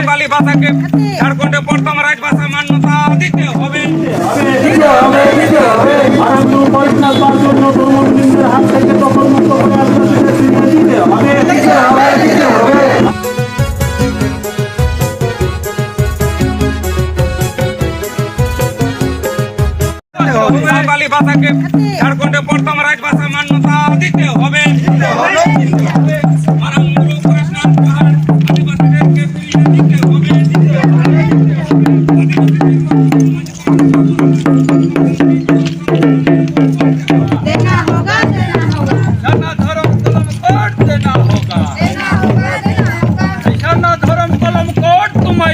বাঙালি ভাষাকে ঝাড়খণ্ডে প্রথম রাজভাষা মান্যতা দিতে হবে। বাঙালি ভাষাকে ঝাড়খণ্ডে প্রথম রাজভাষা মান্যতা দিতে হবে।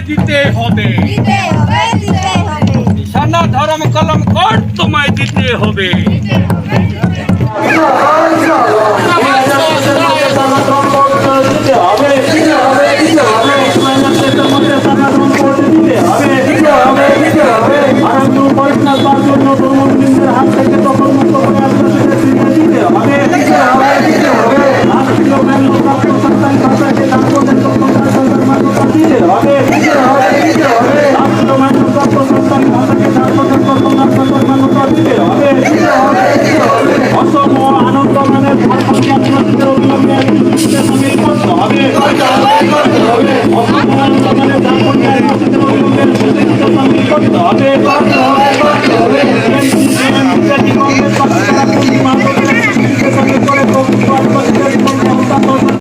দিতে হবে নিশানা ধর্ম কলম কোড তোমায় দিতে হবে। আনন্দ